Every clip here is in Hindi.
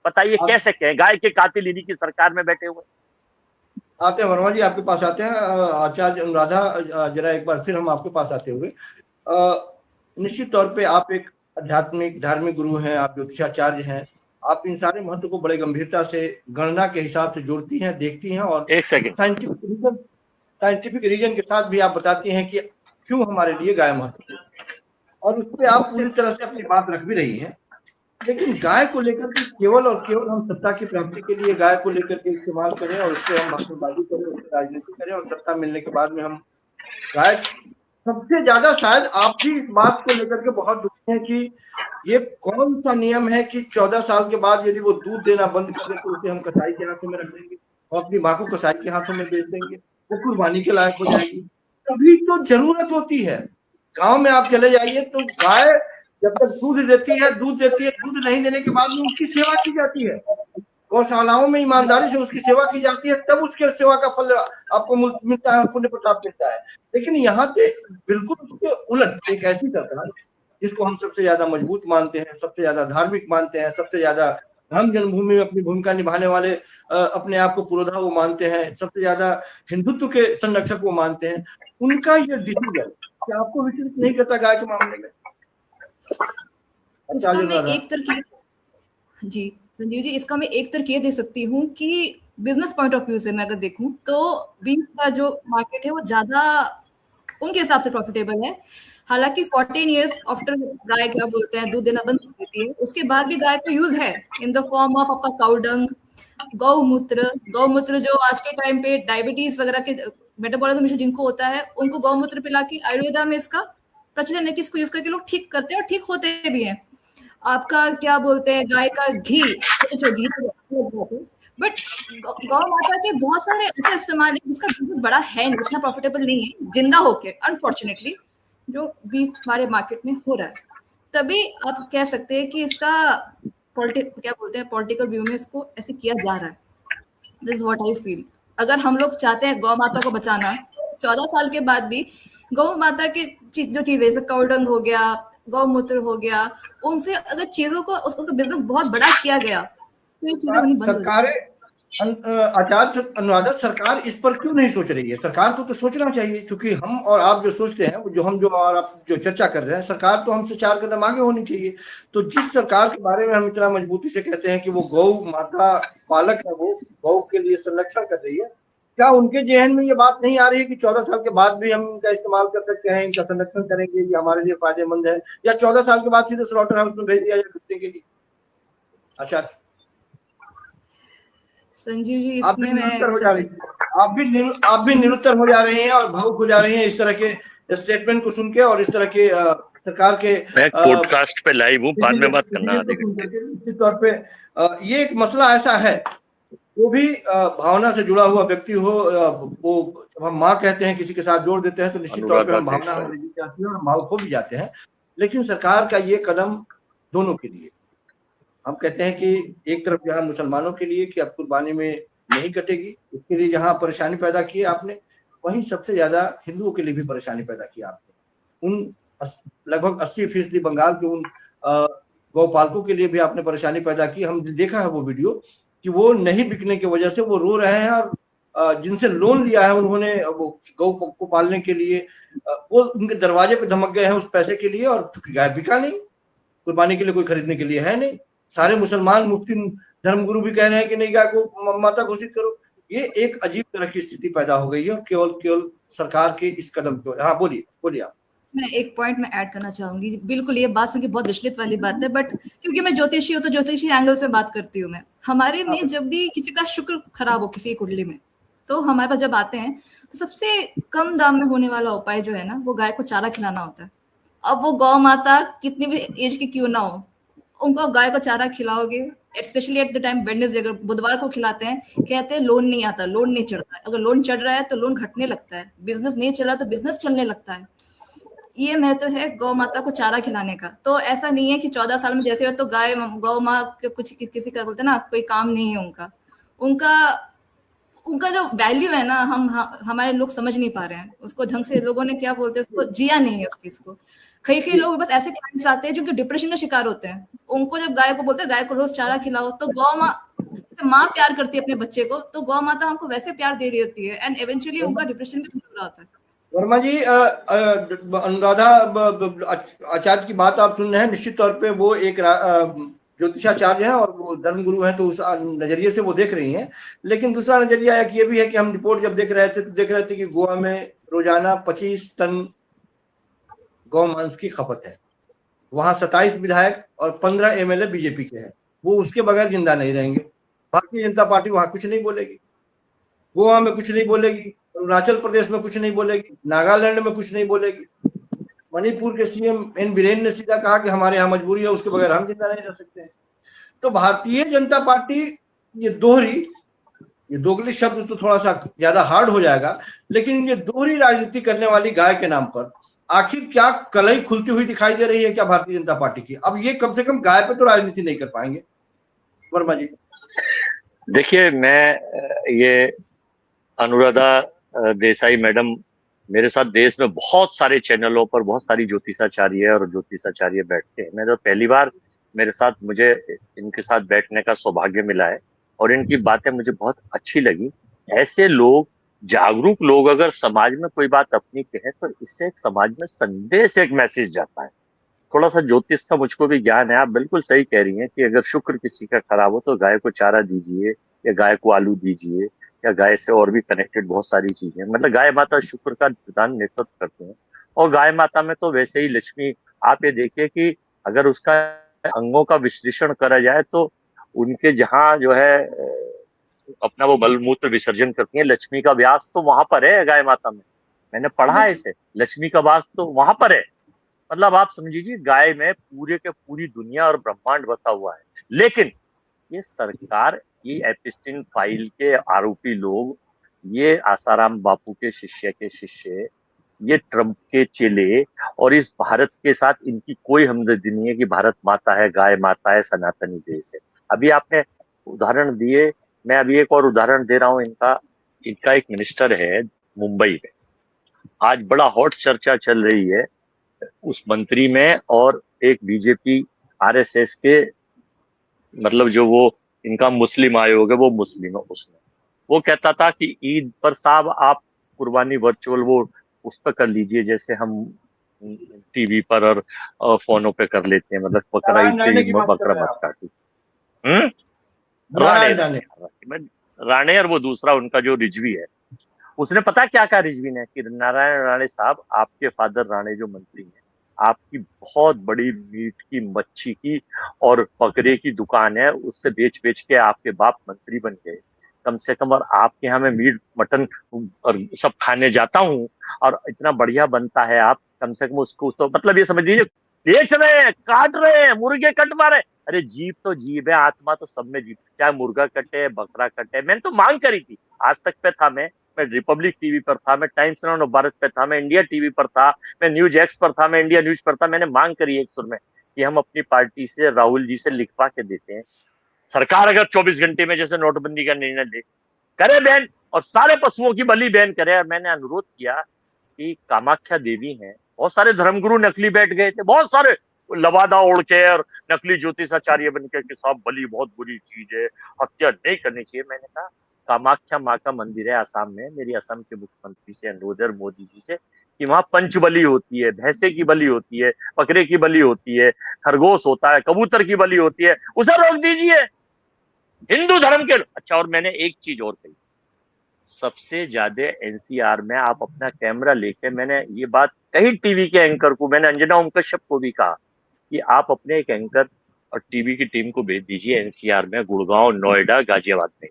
बताइए कैसे कहें, गाय के कातिल इन्हीं की सरकार में बैठे हुए। आते हैं वर्मा जी, आपके पास आते हैं। आचार्य अनुराधा, जरा एक बार फिर हम आपके पास आते हुए, निश्चित तौर पे आप एक आध्यात्मिक धार्मिक गुरु हैं, आप ज्योतिषाचार्य हैं, आप इन सारे महत्व को बड़े गंभीरता से गणना के हिसाब से जोड़ती हैं, देखती हैं, और एक सेकंड, साइंटिफिक रीजन के साथ भी आप बताती हैं कि क्यों हमारे लिए गाय महत्वपूर्ण है, और उस पर आप पूरी तरह से अपनी बात रख भी रही हैं। लेकिन गाय को लेकर के केवल और केवल हम सत्ता की प्राप्ति के लिए गाय को लेकर के इस्तेमाल करें, और उससे हम भाषणबाजी करें, उससे राजनीति करें, और सत्ता मिलने के बाद में हम गाय, सबसे ज्यादा शायद आप भी इस बात को लेकर के बहुत दुखी हैं कि ये कौन सा नियम है कि 14 साल के बाद यदि वो दूध देना बंद कर दे तो उसे हम कसाई के हाथों में रख देंगे और अपनी माँ को कसाई के हाथों में बेच देंगे, वो कुर्बानी के लायक हो जाएगी। तभी तो जरूरत होती है। गांव में आप चले जाइए तो गाय जब तक दूध देती है, दूध नहीं देने के बाद में उसकी सेवा की जाती है, गौशालाओं में ईमानदारी से उसकी सेवा की जाती है, तब उसके सेवा का फल आपको मिलता है, पुण्य प्रताप मिलता है। लेकिन यहाँ पे बिल्कुल उसके उलट एक ऐसी सरकार जिसको हम सबसे ज्यादा मजबूत मानते हैं, सबसे ज्यादा धार्मिक मानते हैं, सबसे ज्यादा राम जन्मभूमि में अपनी भूमिका निभाने वाले अपने आप को पुरोधा वो मानते हैं, सबसे ज्यादा हिंदुत्व के संरक्षक वो मानते हैं, उनका ये डिसीजन क्या आपको विचलित नहीं करता गाय के मामले में? इसका मैं एक तरकीब, जी संजीव जी, इसका मैं एक तरकीब दे सकती हूँ कि बिजनेस पॉइंट ऑफ व्यू से मैं अगर देखूं तो बीफ का जो मार्केट है वो ज्यादा उनके हिसाब से प्रॉफिटेबल है। हालांकि 14 इयर्स आफ्टर गाय क्या बोलते हैं दूध देना बंद कर देती है, उसके बाद भी गाय का यूज है इन द फॉर्म ऑफ आपका काउडंग, गौमूत्र जो आज के टाइम पे डायबिटीज वगैरह के मेटाबॉलिज्म इशू जिनको होता है उनको गौमूत्र पिला के आयुर्वेदा में इसका प्रचलन है कि इसको यूज करके लोग ठीक करते हैं और ठीक होते भी हैं। आपका क्या बोलते हैं गाय का घी, बट गौ माता के बहुत सारे ऐसे इस्तेमाल है जिसका बिजनेस बड़ा है नहीं, इतना प्रॉफिटेबल नहीं है जिंदा होके, अनफॉर्चुनेटली जो बीफ हमारे मार्केट में हो रहा है। तभी आप कह सकते हैं कि इसका क्या बोलते हैं पॉलिटिकल व्यू में इसको ऐसे किया जा रहा है। This is what I feel. अगर हम लोग चाहते हैं गौ माता को बचाना, 14 साल के बाद भी गौ माता की जो चीजें जैसे काउडंग हो गया, गौमूत्र हो गया, उनसे अगर चीजों को उसका बिजनेस बहुत बड़ा किया गया तो ये चीजें होनी बंद हो जाएगी। आचार्य अनुराधा, सरकार इस पर क्यों नहीं सोच रही है? सरकार को तो सोचना चाहिए, क्योंकि हम और आप जो सोचते हैं, जो और आप जो चर्चा कर रहे हैं, सरकार तो हमसे 4 कदम आगे होनी चाहिए। तो जिस सरकार के बारे में हम इतना मजबूती से कहते हैं कि वो गौ माता पालक है, वो गौ के लिए संरक्षण कर रही है, क्या उनके जहन में ये बात नहीं आ रही है कि 14 साल के बाद भी हम इनका इस्तेमाल कर सकते हैं, इनका संरक्षण करेंगे, ये हमारे लिए फायदेमंद है, या 14 साल के बाद सीधे स्लॉटर हाउस में भेज दिया जाए कुत्ते के लिए? अच्छा संजीव जी, इसमें मैं आप भी निरुत्तर हो जा रहे हैं और भावुक हो जा रही हैं इस तरह के स्टेटमेंट को सुन के, और इस तरह के सरकार के पॉडकास्ट पे लाइव हूँ, बाद में बात करना। निश्चित तौर पे ये एक मसला ऐसा है, वो भी भावना से जुड़ा हुआ व्यक्ति हो, वो जब हम माँ कहते हैं किसी के साथ जोड़ देते हैं तो निश्चित तौर पे हम भावना हमारी जीत जाती है और भावुक हो भी जाते हैं। लेकिन सरकार का ये कदम दोनों के लिए, हम कहते हैं कि एक तरफ जहाँ मुसलमानों के लिए कि अब कुर्बानी में नहीं कटेगी, उसके लिए जहाँ परेशानी पैदा की आपने, वहीं सबसे ज्यादा हिंदुओं के लिए भी परेशानी पैदा की आपने। उन लगभग 80% बंगाल के उन गौपालकों के लिए भी आपने परेशानी पैदा की। हम देखा है वो वीडियो कि वो नहीं बिकने की वजह से वो रो रहे हैं, और जिनसे लोन लिया है उन्होंने वो गौ को पालने के लिए, वो उनके दरवाजे पे धमक गए हैं उस पैसे के लिए, और चूंकि गाय बिका नहीं, कुर्बानी के लिए कोई खरीदने के लिए है नहीं, सारे मुसलमान मुफ्ती धर्मगुरु भी कह रहे हैं कि नहीं गाय को माता घोषित करो। ये एक अजीब तरह की स्थिति पैदा हो गई है केवल सरकार के इस कदम की वजह। हाँ बोलिए आप। मैं एक पॉइंट में ऐड करना चाहूंगी, बिल्कुल ये बात सुन के बहुत विचलित वाली बात है, बट क्योंकि मैं ज्योतिषी हूँ तो ज्योतिषी एंगल से बात करती हूँ मैं। हमारे में जब भी किसी का शुक्र खराब हो किसी कुंडली में, तो हमारे पास जब आते हैं तो सबसे कम दाम में होने वाला उपाय जो है ना, वो गाय को चारा खिलाना होता है। अब वो गौ माता कितनी भी एज की क्यों ना हो, उनको गाय को चारा खिलाओगे, specially at the time Wednesday, अगर बुधवार को खिलाते हैं, कहते हैं लोन नहीं आता, लोन नहीं चढ़ता है। अगर लोन चढ़ रहा है तो लोन घटने लगता है, बिजनेस नहीं चल रहा तो बिजनेस चलने लगता है। ये महत्व है गौ माता को चारा खिलाने का। तो ऐसा नहीं है कि 14 साल में जैसे हो तो गाय गौ माँ कुछ किसी का बोलते ना कोई काम नहीं है उनका उनका जो वैल्यू है ना, हमारे लोग समझ नहीं पा रहे हैं उसको ढंग से। लोगों ने क्या बोलते हैं उसको, जिया नहीं है उस चीज को। कई लोग बस ऐसे क्लाइंट्स आते हैं जो कि डिप्रेशन का शिकार होते हैं, उनको जब गाय को बोलते हैं गाय को रोज चारा खिलाओ, तो गौ माँ, जैसे माँ प्यार करती है अपने बच्चे को, तो गौ माता हमको वैसे प्यार दे रही होती है, एंड इवेंचुअली उनका डिप्रेशन भी दूर हो रहा होता है। वर्मा जी, अनुराधा आचार्य की बात आप सुन रहे हैं। निश्चित तौर पे वो एक ज्योतिषाचार्य हैं और वो धर्मगुरु हैं, तो उस नजरिए से वो देख रही हैं। लेकिन दूसरा नजरिया एक ये भी है कि हम रिपोर्ट जब देख रहे थे तो देख रहे थे कि गोवा में रोजाना 25 टन गौ मांस की खपत है। वहां 27 विधायक और 15 एमएलए बीजेपी के हैं। वो उसके बगैर जिंदा नहीं रहेंगे। भारतीय जनता पार्टी वहां कुछ नहीं बोलेगी, गोवा में कुछ नहीं बोलेगी, अरुणाचल प्रदेश में कुछ नहीं बोलेगी, नागालैंड में कुछ नहीं बोलेगी। मणिपुर के सीएम एन बीरेन ने सीधा कहा कि हमारे यहाँ मजबूरी है, उसके बगैर हम जिंदा नहीं रह सकते हैं। तो भारतीय जनता पार्टी ये दोहरी, ये दोगली शब्द तो थोड़ा सा ज्यादा हार्ड हो जाएगा, लेकिन ये दोहरी राजनीति करने वाली गाय के नाम पर आखिर क्या कलई खुलती हुई दिखाई दे रही है क्या भारतीय जनता पार्टी की? अब ये कम से कम गाय पे तो राजनीति नहीं कर पाएंगे। वर्मा जी देखिए, मैं ये अनुराधा देसाई मैडम मेरे साथ देश में बहुत सारे चैनलों पर बहुत सारी ज्योतिषाचार्य और ज्योतिषाचार्य बैठते हैं। मैं तो पहली बार मुझे इनके साथ बैठने का सौभाग्य मिला है और इनकी बातें मुझे बहुत अच्छी लगी। ऐसे लोग, जागरूक लोग अगर समाज में कोई बात अपनी कहे तो इससे एक समाज में संदेश, एक मैसेज जाता है। थोड़ा सा ज्योतिष का मुझको भी ज्ञान है। आप बिल्कुल सही कह रही हैं कि अगर शुक्र किसी का खराब हो तो गाय को चारा दीजिए या गाय को आलू दीजिए, या गाय से और भी कनेक्टेड बहुत सारी चीजें, मतलब गाय माता शुक्र का प्रदान नेतृत्व करते हैं। और गाय माता में तो वैसे ही लक्ष्मी, आप ये देखिए कि अगर उसका अंगों का विश्लेषण करा जाए तो उनके जहाँ जो है अपना वो मलमूत्र विसर्जन करती है, लक्ष्मी का व्यास तो वहां पर है गाय माता में। मैंने पढ़ा है इसे, लक्ष्मी का वास तो वहां पर है। मतलब आप समझिए गाय में पूरे के पूरी दुनिया और ब्रह्मांड बसा हुआ है। लेकिन ये सरकार, ये एपिस्टीन फाइल के आरोपी लोग, ये आसाराम बापू के शिष्य, ये ट्रंप के चेले, और इस भारत के साथ इनकी कोई हमदर्दी नहीं है कि भारत माता है, गाय माता है, सनातनी देश है। अभी आपने उदाहरण दिए, मैं अभी एक और उदाहरण दे रहा हूं। इनका एक मिनिस्टर है मुंबई में, आज बड़ा हॉट चर्चा चल रही है उस मंत्री में और एक बीजेपी आरएसएस के, मतलब जो वो इनका मुस्लिम आयोग है वो मुस्लिम है उसमें। वो कहता था कि ईद पर साहब आप कुर्बानी वर्चुअल वो उस पर कर लीजिए जैसे हम टीवी पर और फोनों पे कर लेते हैं, मतलब बकरा ईद पे बकरा मत काटी। राणे और वो दूसरा उनका जो रिजवी है, उसने पता क्या कहा रिजवी ने कि नारायण राणे साहब, आपके फादर राणे जो मंत्री हैं, आपकी बहुत बड़ी मीट की, मच्छी की और बकरे की दुकान है, उससे बेच बेच के आपके बाप मंत्री बन गए। कम से कम, और आपके यहाँ मैं मीट मटन और सब खाने जाता हूँ और इतना बढ़िया बनता है, आप कम से कम उसको तो मतलब ये समझ लीजिए बेच रहे हैं, काट रहे हैं, मुर्गे कटवा रहे। अरे जीव तो जीव है, आत्मा तो सब में जीव, चाहे मुर्गा कटे बकरा कटे। मैंने तो मांग करी थी, आज तक पे था मैं रिपब्लिक टीवी पर था, मैं टाइम्स नाउ भारत पे था, मैं इंडिया टीवी पर था, मैं न्यूज एक्स पर था, मैं इंडिया न्यूज पर था। मैंने मांग करी एक सुर में कि हम अपनी पार्टी से राहुल जी से लिखवा के देते हैं, सरकार अगर 24 घंटे में जैसे नोटबंदी का निर्णय ले करे बैन और सारे पशुओं की बलि बैन करे। और मैंने अनुरोध किया कि कामाख्या देवी हैं, बहुत सारे धर्मगुरु नकली बैठ गए थे, बहुत सारे लवादा ओढ़ के और नकली ज्योतिषाचार्य बन के सब बलि बहुत बुरी चीज है, हत्या नहीं करनी चाहिए। मैंने कहा कामाख्या माँ का मंदिर है आसाम में, मेरी असम के मुख्यमंत्री से अनुरोध है, मोदी जी से, कि वहां पंच बलि होती है, भैंसे की बलि होती है, बकरे की बलि होती है, खरगोश होता है, कबूतर की बलि होती है, उसे रोक दीजिए हिंदू धर्म के। अच्छा, और मैंने एक चीज और कही, सबसे ज्यादा एनसीआर में आप अपना कैमरा लेके, मैंने ये बात कही टीवी के एंकर को, मैंने अंजना ओम कश्यप को भी कहा कि आप अपने एक एंकर और टीवी की टीम को भेज दीजिए एनसीआर में, गुड़गांव, नोएडा, गाजियाबाद में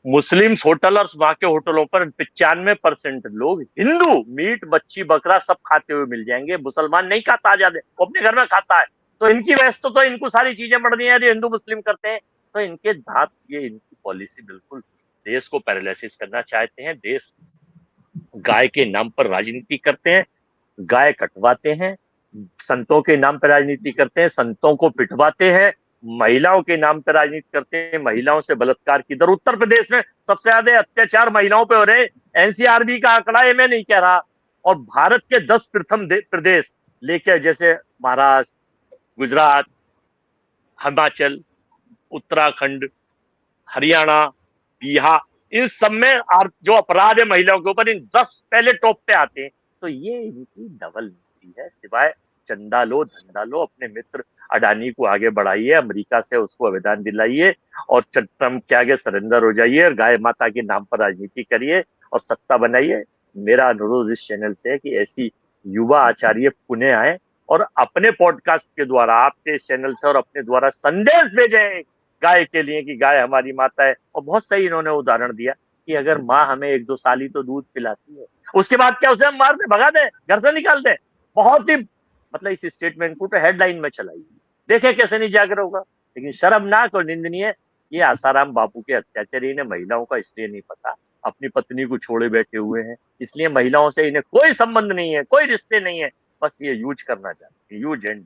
मुस्लिम होटल और वहां के होटलों पर 95% लोग हिंदू मीट मच्छी बकरा सब खाते हुए मिल जाएंगे। मुसलमान नहीं खाता, आजाद है, वो अपने घर में खाता है। तो इनकी वैसे तो इनको सारी चीजें बढ़ रही है, हिंदू मुस्लिम करते हैं। तो इनके धात, ये इनकी पॉलिसी बिल्कुल देश को पैरालिसिस करना चाहते हैं। देश गाय के नाम पर राजनीति करते हैं, गाय कटवाते हैं, संतों के नाम पर राजनीति करते हैं, संतों को पिटवाते हैं, महिलाओं के नाम पर राजनीति करते हैं, महिलाओं से बलात्कार की दर उत्तर प्रदेश में सबसे ज्यादा अत्याचार महिलाओं पे हो रहे हैं। एनसीआरबी का आंकड़ा है, मैं नहीं कह रहा। और भारत के 10 प्रथम प्रदेश लेके, जैसे महाराष्ट्र, गुजरात, हिमाचल, उत्तराखंड, हरियाणा, बिहार, इन सब में जो अपराध है महिलाओं के ऊपर, इन 10 पहले टॉप पे आते हैं। तो ये इनकी डबल नीति है। सिवाय चंदा लो, धंधा लो, अपने मित्र अडानी को आगे बढ़ाइए, अमेरिका से उसको आवेदन दिलाइए और ट्रंप के आगे सरेंडर हो जाइए और गाय माता के नाम पर राजनीति करिए और सत्ता बनाइए। मेरा अनुरोध इस चैनल से है कि ऐसी युवा आचार्य पुणे आए और अपने पॉडकास्ट के द्वारा, आपके इस चैनल से और अपने द्वारा संदेश भेजें गाय के लिए कि गाय हमारी माता है। और बहुत सही इन्होंने उदाहरण दिया कि अगर माँ हमें 1-2 साल ही तो दूध पिलाती है, उसके बाद क्या उसे हम मार दे, भगा दे, घर से निकाल दे। बहुत ही मतलब इस स्टेटमेंट को तो हेडलाइन में चलाई, देखे कैसे नहीं जाकर होगा। लेकिन शर्मनाक और निंदनीय ये आसाराम बापू के अत्याचारी ने महिलाओं का इसलिए नहीं पता, अपनी पत्नी को छोड़े बैठे हुए हैं, इसलिए महिलाओं से इन्हें कोई संबंध नहीं है, कोई रिश्ते नहीं है, बस ये यूज करना चाहते हैं, यूज एंड।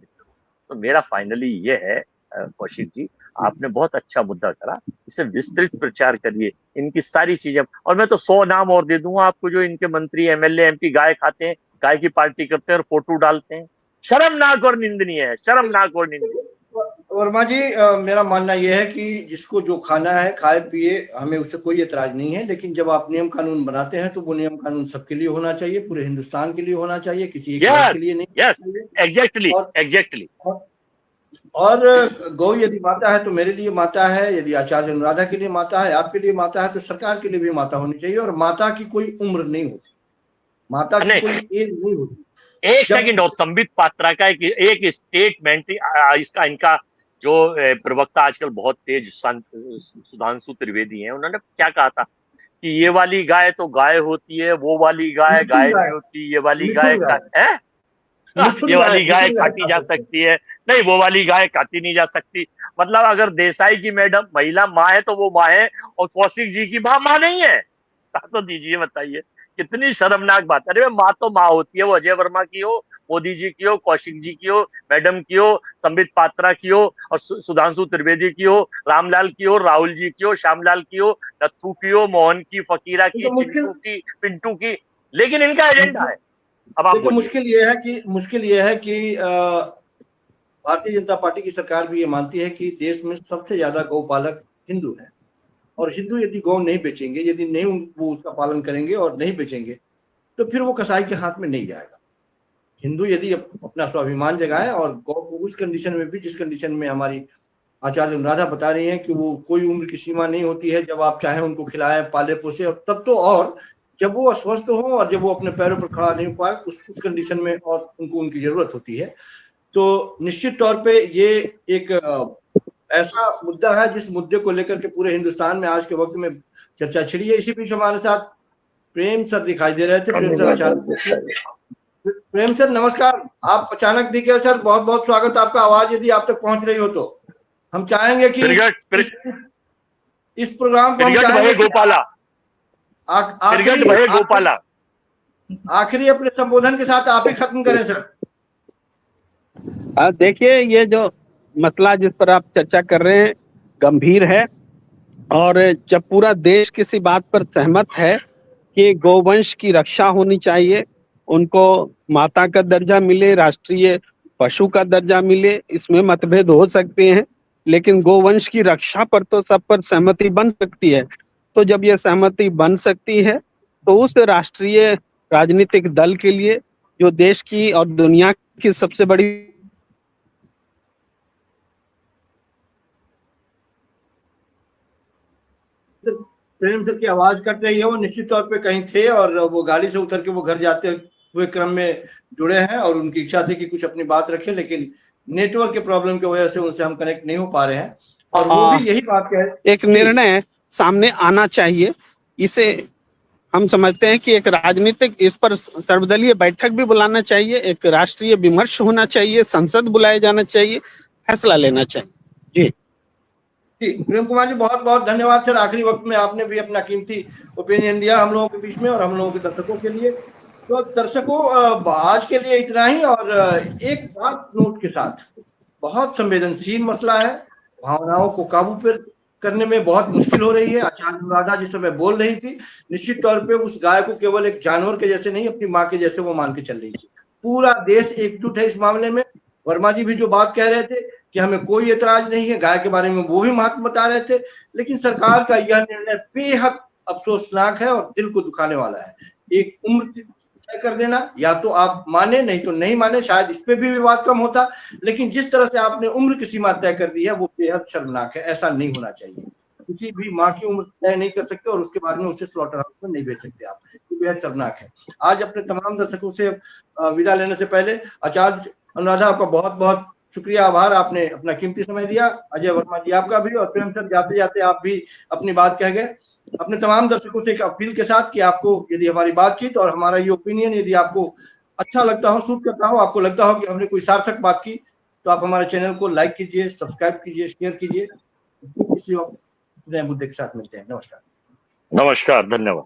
तो मेरा फाइनली ये है कौशिक जी, आपने बहुत अच्छा मुद्दा करा, इसे विस्तृत प्रचार करिए, इनकी सारी चीजें। और मैं तो 100 नाम और दे दूंगा आपको जो इनके मंत्री, एमएलए, एमपी गाय खाते हैं, गाय की पार्टी करते हैं और फोटो डालते हैं। शर्मनाक और निंदनीय है, शर्मनाक और निंदनीय। वर्मा जी, मेरा मानना यह है कि जिसको जो खाना है खाए पिए, हमें उससे कोई एतराज नहीं है। लेकिन जब आप नियम कानून बनाते हैं तो वो नियम कानून सबके लिए होना चाहिए, पूरे हिंदुस्तान के लिए होना चाहिए, किसी एक शहर के लिए नहीं। Yes, exactly, exactly. और गौ यदि माता है तो मेरे लिए माता है, यदि आचार्य अनुराधा के लिए माता है, आपके लिए माता है, तो सरकार के लिए भी माता होनी चाहिए। और माता की कोई उम्र नहीं होती, माता की कोई एज नहीं होती। एक सेकंड, और संबित पात्रा का एक स्टेटमेंट, इसका इनका जो प्रवक्ता आजकल बहुत तेज सुधांशु त्रिवेदी हैं, उन्होंने क्या कहा था कि ये वाली गाय तो गाय होती है, वो वाली गाय गाय नहीं होती, ये वाली गाय है, ये वाली गाय काटी जा सकती है, नहीं वो वाली गाय काटी नहीं जा सकती। मतलब अगर देसाई की मैडम महिला माँ है तो वो माँ है, और कौशिक जी की माँ नहीं है। तो दीजिए, बताइए कितनी शर्मनाक बात है। अरे माँ तो माँ होती है, वो अजय वर्मा की हो, मोदी जी की हो, कौशिक जी की हो, मैडम की हो, संबित पात्रा की हो, और सुधांशु त्रिवेदी की हो, रामलाल की हो, राहुल जी की हो, श्यामलाल की हो, नथू की हो, मोहन की, फकीरा की, चिंटू की, पिंटू की, लेकिन इनका एजेंडा है। अब आप मुश्किल ये है कि भारतीय जनता पार्टी की सरकार भी ये मानती है कि देश में सबसे ज्यादा गौपालक हिंदू हैं, और हिंदू यदि गौ नहीं बेचेंगे, यदि नहीं वो उसका पालन करेंगे और नहीं बेचेंगे, तो फिर वो कसाई के हाथ में नहीं जाएगा। हिंदू यदि अपना स्वाभिमान जगाए और गौ को उस कंडीशन में भी, जिस कंडीशन में हमारी आचार्य अनुराधा बता रही हैं कि वो कोई उम्र की सीमा नहीं होती है, जब आप चाहें उनको खिलाएं, पाले पोसे, और तब तो, और जब वो अस्वस्थ हो और जब वो अपने पैरों पर खड़ा नहीं हो पाए, उस कंडीशन में और उनको उनकी जरूरत होती है। तो निश्चित तौर पे ये एक ऐसा मुद्दा है जिस मुद्दे को लेकर के पूरे हिंदुस्तान में आज के वक्त में चर्चा छिड़ी है। इसी बीच हमारे साथ प्रेम सर दिखाई दे रहे थे। प्रेम सर नमस्कार, आप अचानक दिखे सर, बहुत बहुत स्वागत आपका। आवाज यदि आप तक पहुंच रही हो तो हम चाहेंगे कि इस प्रोग्राम को हम चाहेंगे गोपाला आखिरी अपने संबोधन के साथ आप ही खत्म करें सर। देखिए, ये जो मसला जिस पर आप चर्चा कर रहे हैं गंभीर है, और जब पूरा देश किसी बात पर सहमत है कि गौवंश की रक्षा होनी चाहिए, उनको माता का दर्जा मिले, राष्ट्रीय पशु का दर्जा मिले, इसमें मतभेद हो सकते हैं, लेकिन गौवंश की रक्षा पर तो सब पर सहमति बन सकती है। तो जब ये सहमति बन सकती है तो उस राष्ट्रीय राजनीतिक दल के लिए, जो देश की और दुनिया की सबसे बड़ी प्रेम सर की आवाज कट रही है, वो निश्चित तौर पे कहीं थे और वो गाड़ी से उतर के वो घर जाते हुए क्रम में जुड़े हैं, और उनकी इच्छा थी कि कुछ अपनी बात रखें, लेकिन नेटवर्क के प्रॉब्लम की वजह से उनसे हम कनेक्ट नहीं हो पा रहे हैं। और वो भी यही बात कह, एक निर्णय सामने आना चाहिए। इसे हम समझते हैं कि एक राजनीतिक, इस पर सर्वदलीय बैठक भी बुलाना चाहिए, एक राष्ट्रीय विमर्श होना चाहिए, संसद बुलाया जाना चाहिए, फैसला लेना चाहिए। जी प्रेम कुमार जी, बहुत बहुत धन्यवाद सर। आखिरी वक्त में आपने भी अपना कीमती ओपिनियन दिया हम लोगों के बीच में और हम लोगों के दर्शकों के लिए। तो दर्शकों, आज के लिए इतना ही। और एक बात नोट के साथ, बहुत संवेदनशील मसला है, भावनाओं को काबू पर करने में बहुत मुश्किल हो रही है। आचार्य अनुराधा जिस समय बोल रही थी, निश्चित तौर पे उस गाय को केवल एक जानवर के जैसे नहीं, अपनी माँ के जैसे वो मान के चल रही थी। पूरा देश एकजुट है इस मामले में। वर्मा जी भी जो बात कह रहे थे कि हमें कोई एतराज नहीं है गाय के बारे में, वो भी महत्व बता रहे थे, लेकिन सरकार का यह निर्णय बेहद अफसोसनाक है और दिल को दुखाने वाला है। एक उम्र तय कर देना, या तो आप माने नहीं तो नहीं माने, शायद इस पे भी विवाद कम होता, लेकिन जिस तरह से आपने उम्र की सीमा तय कर दी है वो बेहद शर्मनाक है। ऐसा नहीं होना चाहिए। किसी भी माँ की उम्र तय नहीं कर सकते और उसके बाद में उसे स्लॉटर हाउस में नहीं बेच सकते आप, ये बेहद शर्मनाक है। आज अपने तमाम दर्शकों से विदा लेने से पहले आचार्य अनुराधा आपका बहुत बहुत शुक्रिया, आभार, आपने अपना कीमती समय दिया। अजय वर्मा जी आपका भी, और प्रेमचंद जाते जाते आप भी अपनी बात कह गए। अपने तमाम दर्शकों से एक अपील के साथ कि आपको यदि हमारी बातचीत और हमारा ये ओपिनियन यदि आपको अच्छा लगता हो, सूट करता हो, आपको लगता हो कि हमने कोई सार्थक बात की, तो आप हमारे चैनल को लाइक कीजिए, सब्सक्राइब कीजिए, शेयर कीजिए। किसी और नए मुद्दे के साथ मिलते हैं। नमस्कार। नमस्कार, धन्यवाद।